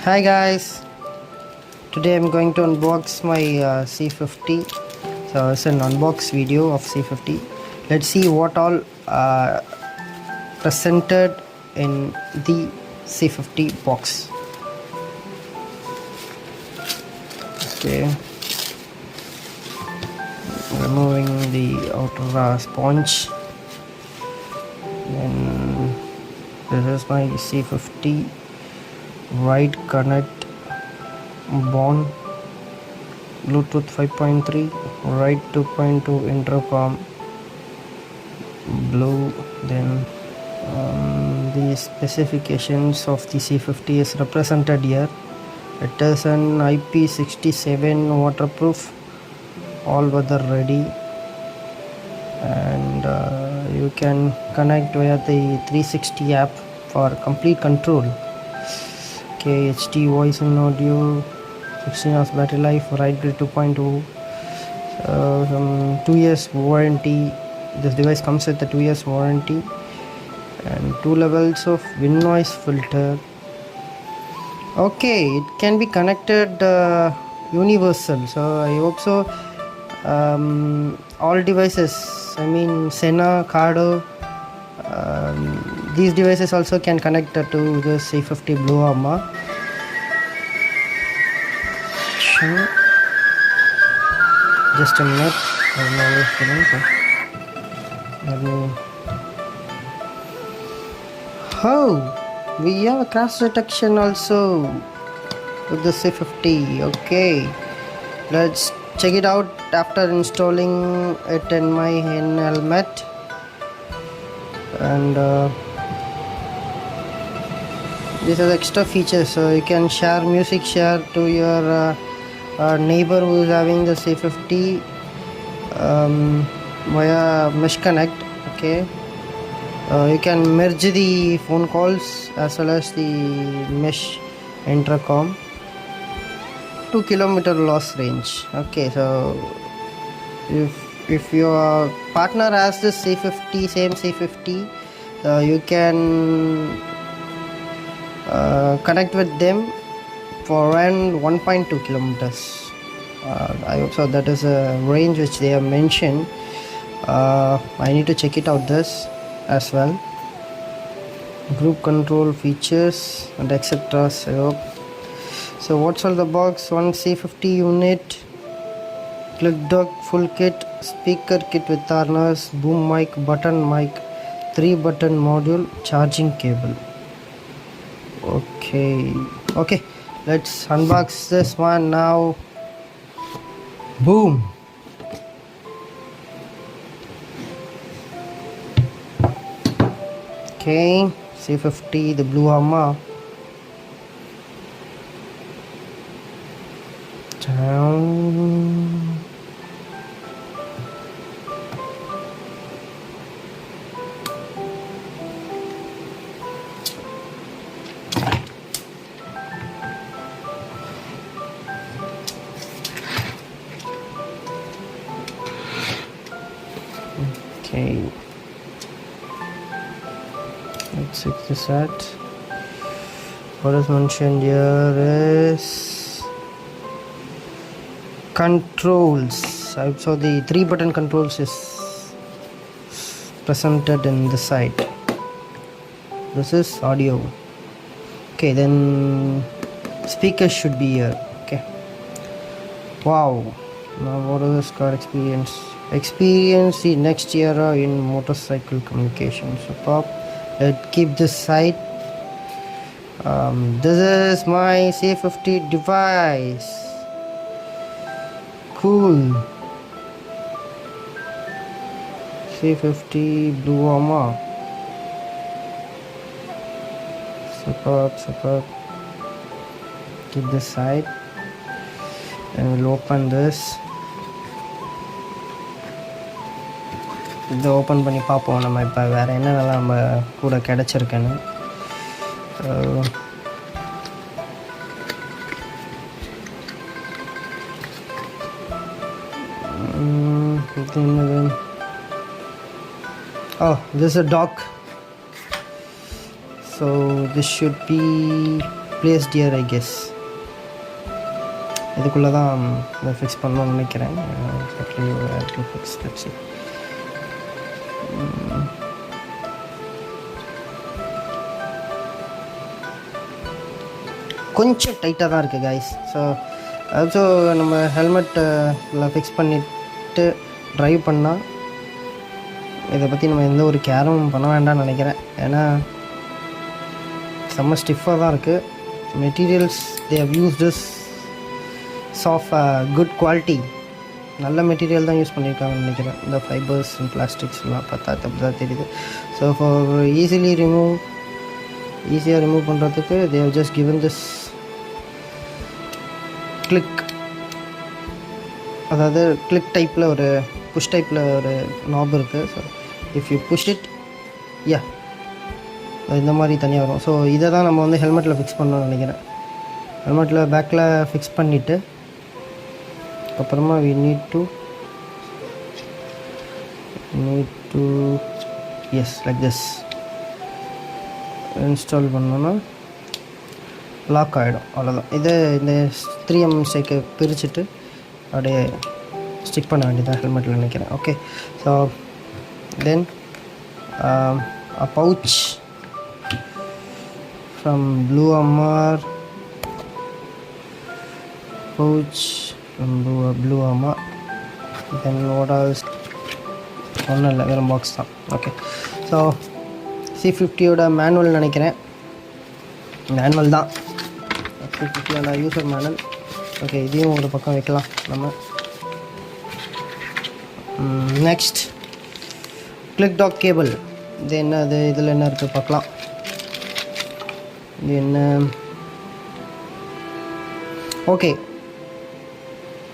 Hi guys, today I'm going to unbox my C50. So it's an unbox video of C50. Let's see what all presented in the C50 box. Okay, removing the outer sponge. Then this is my C50 Ride Connect Bond Bluetooth 5.3 Ride 2.2 intercom blue. Then the specifications of the C50 is represented here. It is an IP67 waterproof, all weather ready, and you can connect via the 360 app for complete control. Okay, HD voice and audio, 16 hours battery life, RIDEGRID 2.2, some 2 years warranty. This device comes with a 2 years warranty and 2 levels of wind noise filter. Okay, it can be connected universal, so I hope so. All devices, I mean Sena, Cardo, these devices also can connect to the C50 BluArmor. Just a minute, oh, we have a crash detection also with the C50. Okay, let's check it out after installing it in my helmet. And these are the extra features, so you can share music to your neighbor who is having the C50 via Mesh Connect. Okay, you can merge the phone calls as well as the Mesh Intercom. 2 kilometer loss range. Okay, so if your partner has the C50, same C50, you can connect with them for around 1.2 kilometers. I hope so. That is a range which they have mentioned. I need to check it out this as well. Group control features and etc. I hope so. What's all the box? One C50 unit, click dock full kit, speaker kit with harness, boom mic, button mic, 3 button module, charging cable. Okay, let's unbox this one now. Boom. Okay, C50, the BluArmor. Down. Okay, let's check this out. What is mentioned here is controls. I saw the 3 button controls is presented in the side. This is audio. Okay, then speakers should be here. Okay, wow. Now what is this car experience the next era in motorcycle communication. So pop, let's keep this side. This is my C50 device. Cool. C50 BluArmor. Superb. Keep this side and we'll open this. இதை open பண்ணி பார்ப்போம் நம்ம இப்போ வேறு என்னென்னலாம் நம்ம கூட கிடச்சிருக்குன்னு. Oh, this is a dock, so this should be placed here, I guess. இதுக்குள்ளே தான் இதை ஃபிக்ஸ் பண்ணணும்னு நினைக்கிறேன். exactly where to fix, let's see. கொஞ்சம் டைட்டாக தான் இருக்குது guys. ஸோ நம்ம ஹெல்மெட்டில் ஃபிக்ஸ் பண்ணிவிட்டு ட்ரைவ் பண்ணால் இதை பற்றி நம்ம எந்த ஒரு கேரும் பண்ண வேண்டாம்னு நினைக்கிறேன். ஏன்னா செம்ம ஸ்டிஃபாக தான் இருக்குது. Materials they have used is of good quality. நல்ல மெட்டீரியல் தான் யூஸ் பண்ணியிருக்காங்கன்னு நினைக்கிறேன். இந்த ஃபைபர்ஸ் அண்ட் பிளாஸ்டிக்ஸ்லாம் பார்த்தா அப்படி தான் தெரியுது. ஸோ ஃபார் ஈஸியாக ரிமூவ் பண்ணுறதுக்கு they have just given this click, அதாவது கிளிக் டைப்பில் ஒரு புஷ் டைப்பில் ஒரு நாப் இருக்குது. So if you push it இந்த மாதிரி தனியாக வரும். ஸோ இதை தான் நம்ம வந்து ஹெல்மெட்டில் ஃபிக்ஸ் பண்ணணும்னு நினைக்கிறேன். ஹெல்மெட்டில் பேக்கில் ஃபிக்ஸ் பண்ணிவிட்டு அப்புறமா we need to yes like this install பண்ணோன்னா லாக் ஆகிடும். அவ்வளோதான். இதை இந்த 3M ஸ்டேக்கை பிரிச்சுட்டு அப்படியே ஸ்டிக் பண்ண வேண்டியதான் ஹெல்மெட்டில் நினைக்கிறேன். Okay, so then a pouch from BluArmor BluArmor. Then what else? ஒன்றும் இல்லை, வெறும் பாக்ஸ் தான். ஓகே, ஸோ C50யோட மேனுவல் நினைக்கிறேன். மேனுவல் தான், C50யோட யூசர் மேனுவல். ஓகே, இதையும் ஒரு பக்கம் வைக்கலாம் நம்ம. Next click dock cable. இது என்ன, அது இதில் என்ன இருக்குது பார்க்கலாம். இது என்ன? ஓகே,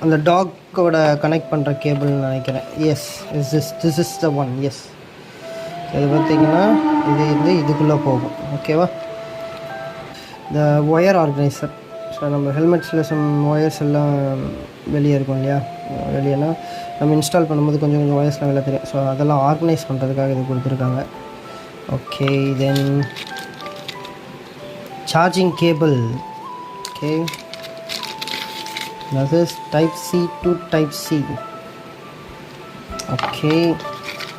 அந்த டாக்கோட கனெக்ட் பண்ணுற கேபிள்னு நினைக்கிறேன். Yes, this is the one. Yes, இது பார்த்திங்கன்னா இது வந்து இதுக்குள்ளே போகும். ஓகேவா? இந்த ஒயர் ஆர்கனைசர். ஸோ நம்ம ஹெல்மெட்ஸில் சம் ஒயர்ஸ் எல்லாம் வெளியே இருக்கும் இல்லையா, வெளியேனா நம்ம இன்ஸ்டால் பண்ணும்போது கொஞ்சம் கொஞ்சம் ஒயர்ஸ்லாம் வெளியே தெரியும். ஸோ அதெல்லாம் ஆர்கனைஸ் பண்ணுறதுக்காக இது கொடுத்துருக்காங்க. Okay, then charging cable. Okay, this is type C to type C. Okay,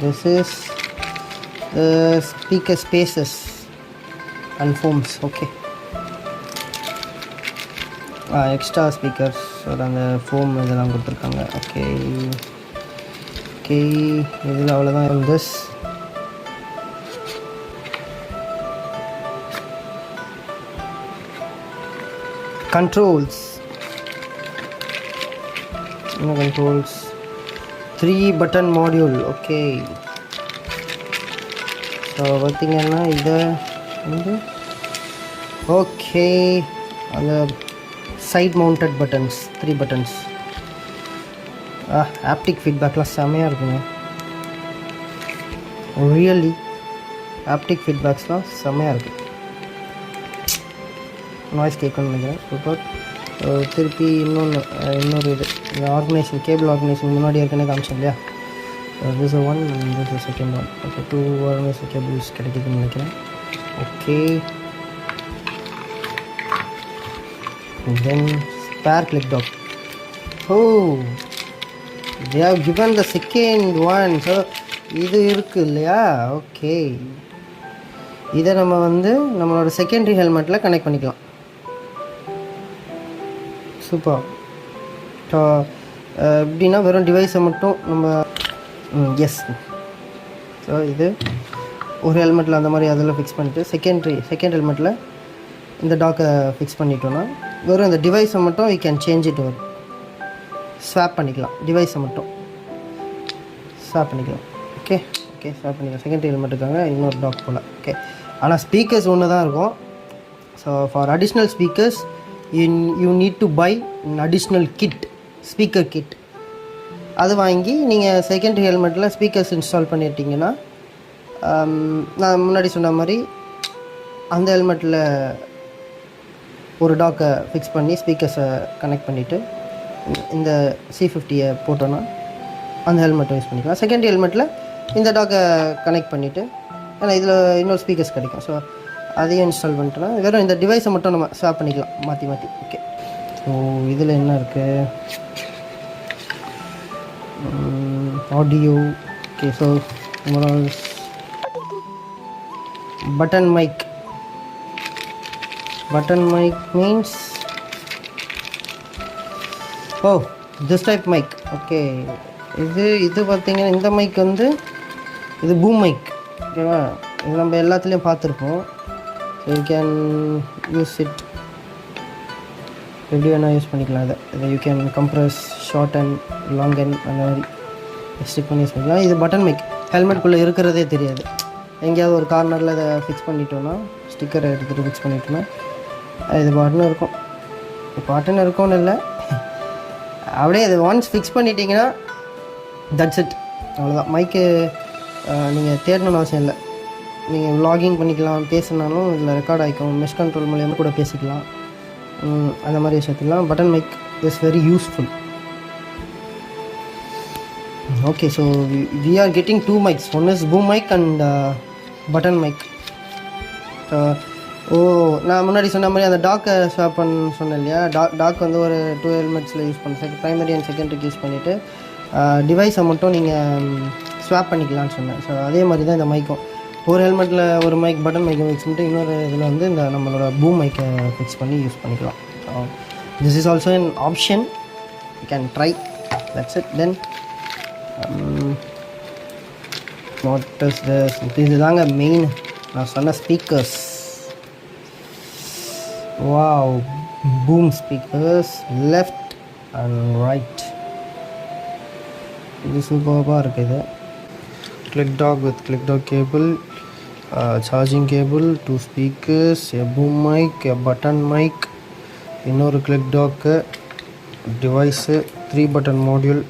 this is the speaker spaces and foams. Okay, extra speakers, so the foam இதெல்லாம் கொடுத்துருக்காங்க. ஓகே இதில் அவ்வளோதான். this controls 3 button module. Okay, so பார்த்திங்கன்னா இதை வந்து okay, அந்த side mounted buttons 3 buttons. Haptic ஃபீட்பேக்லாம் செம்மையாக இருக்குங்க. ரியலி ஆப்டிக் ஃபீட்பேக்ஸ்லாம் செம்மையாக இருக்குது. நாய்ஸ் கேட்கணும்னு நினைக்கிறேன். சூப்பர். திருப்பி இன்னொரு இது ஆர்கனைசேஷன், கேபிள் ஆர்கனைசேஷன் முன்னாடி ஏற்கனவே காமிச்சோம் இல்லையா. This one, this second one. Okay, 2 organisation cables கிடைக்குதுன்னு நினைக்கிறேன். Okay, then spare click dock. they have given the second one. So இது இருக்குது இல்லையா. ஓகே, இதை நம்ம வந்து நம்மளோட செகண்டரி ஹெல்மெட்டில் கனெக்ட் பண்ணிக்கலாம். சூப்பர். ஸோ எப்படின்னா வெறும் டிவைஸை மட்டும் நம்ம எஸ். ஸோ இது ஒரு ஹெல்மெட்டில் அந்த மாதிரி அதில் ஃபிக்ஸ் பண்ணிவிட்டு செகண்ட் ஹெல்மெட்டில் இந்த டாக்கை ஃபிக்ஸ் பண்ணிட்டோன்னா வெறும் இந்த டிவைஸை மட்டும் வி கேன் சேஞ்ச் இட் வரும். ஸ்வாப் பண்ணிக்கலாம், டிவைஸை மட்டும் ஸ்வாப் பண்ணிக்கலாம். ஓகே, ஸ்வாப் பண்ணிக்கலாம். செகண்டரி ஹெல்மெட்டுக்காங்க இன்னொரு டாக் போல். ஓகே, ஆனால் ஸ்பீக்கர்ஸ் ஒன்று தான் இருக்கும். So for additional speakers you need to buy an additional kit, speaker kit. அது வாங்கி நீங்கள் செகண்டரி ஹெல்மெட்டில் ஸ்பீக்கர்ஸ் இன்ஸ்டால் பண்ணிட்டீங்கன்னா, நான் முன்னாடி சொன்ன மாதிரி அந்த ஹெல்மெட்டில் ஒரு டாக்கை ஃபிக்ஸ் பண்ணி ஸ்பீக்கர்ஸை கனெக்ட் பண்ணிவிட்டு இந்த C50யை போட்டோன்னா அந்த ஹெல்மெட்டை யூஸ் பண்ணிக்கலாம். செகண்டரி ஹெல்மெட்டில் இந்த டாக்கை கனெக்ட் பண்ணிவிட்டு, ஏன்னா இதில் இன்னொரு ஸ்பீக்கர்ஸ் கிடைக்கும். ஸோ அதையும் இன்ஸ்டால் பண்ணிட்டோன்னா வெறும் இந்த டிவைஸை மட்டும் நம்ம ஸ்வாப் பண்ணிக்கலாம் மாற்றி மாற்றி. ஓகே, ஸோ இதில் என்ன இருக்குது, audio. Okay, so button mic means this type mic. Okay, இது பார்த்தீங்கன்னா இந்த மைக் வந்து இது பூம் மைக். ஓகேவா, இது நம்ம எல்லாத்துலேயும் பார்த்துருப்போம். So you can use it எப்படி வேணால் யூஸ் பண்ணிக்கலாம். இதை you can compress short and long and அந்த மாதிரி ஸ்டிக் பண்ணி யூஸ் பண்ணிக்கலாம். இது பட்டன் மைக், ஹெல்மெட்குள்ளே இருக்கிறதே தெரியாது. எங்கேயாவது ஒரு கார்னரில் இதை ஃபிக்ஸ் பண்ணிட்டோன்னா, ஸ்டிக்கரை எடுத்துகிட்டு ஃபிக்ஸ் பண்ணிட்டோன்னா இது பாட்டுன்னு இருக்கும். பாட்டுன்னு இருக்கும்னு இல்லை, அப்படியே இது ஒன்ஸ் ஃபிக்ஸ் பண்ணிட்டீங்கன்னா தட்ஸ் இட், அவ்வளோதான். மைக்கு நீங்கள் தேடணும்னு அவசியம் இல்லை. நீங்கள் vlogging பண்ணிக்கலாம், பேசினாலும் இதில் ரெக்கார்ட் ஆகிக்கும். மெஷ் கண்ட்ரோல் மூலியமாக கூட பேசிக்கலாம். அந்த மாதிரி விஷயத்துலாம் button mic is very useful. Okay, so we are getting 2 mics. One is boom mic and button mic. நான் முன்னாடி சொன்ன மாதிரி அந்த டாக்கை ஸ்வாப் பண்ண சொன்னேன் இல்லையா, டாக் வந்து ஒரு 2 ஹெல்மெட்ஸில் யூஸ் பண்ண ப்ரைமரி அண்ட் செகண்டரிக்கு யூஸ் பண்ணிவிட்டு டிவைஸை மட்டும் நீங்கள் ஸ்வாப் பண்ணிக்கலாம்னு சொன்னேன். ஸோ அதே மாதிரி தான் இந்த மைக்கும், ஒரு ஹெல்மெட்டில் ஒரு மைக் பட்டன் மைக்கை ஃபிக்ஸ் பண்ணிட்டு இன்னொரு இதில் வந்து இந்த நம்மளோட பூம் மைக்கை ஃபிக்ஸ் பண்ணி யூஸ் பண்ணிக்கலாம். So this is also an option, you can try. That's it. Then what is this? இதுதாங்க மெயின் நான் சொன்ன speakers. Wow, boom speakers left and right. இது சூப்பராக இருக்குது. Click dock with click dock cable, charging cable, 2 speakers, a boom mic, a button mic, இன்னொரு click dock, device, 3 button module,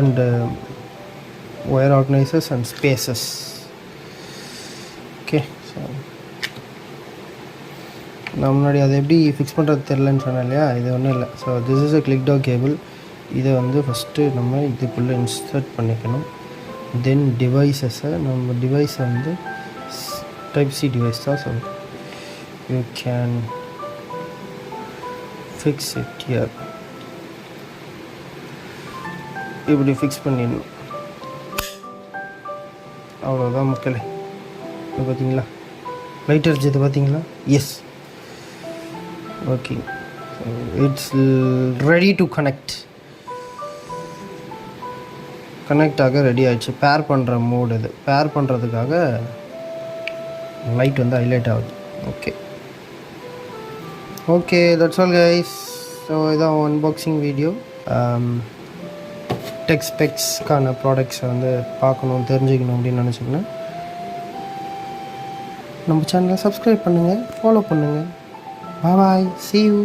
and wire organizers and spaces. Okay, so நான் முன்னாடி அதை எப்படி fix பண்ணுறது தெரிலன்னு சொன்னேன் இல்லையா, இது ஒன்றும் இல்லை. So this is a click dock cable. இதை வந்து ஃபஸ்ட்டு நம்ம இதுக்குள்ளே இன்சர்ட் பண்ணிக்கணும். தென் டிவைஸஸை, நம்ம டிவைஸை வந்து டைப் சி டிவைஸ் தான். So you can fix it here. இப்படி ஃபிக்ஸ் பண்ணிடணும், அவ்வளோதான் மக்களே. இது பார்த்தீங்களா, லைட் அடிச்சது பார்த்தீங்களா? Yes, okay, it's ready to connect ஆக ரெடி ஆகிடுச்சு. பேர் பண்ணுற மோடு இது. பேர் பண்ணுறதுக்காக லைட் வந்து ஹைலைட் ஆகுது. Okay, that's all guys. So இதான் அன்பாக்சிங் வீடியோ. டெக் ஸ்பெக்ஸ்க்கான ப்ராடக்ட்ஸை வந்து பார்க்கணும், தெரிஞ்சுக்கணும் அப்படின்னு நினச்சிங்கன்னா நம்ம சேனலை சப்ஸ்கிரைப் பண்ணுங்கள், ஃபாலோ பண்ணுங்கள். பாய், see you.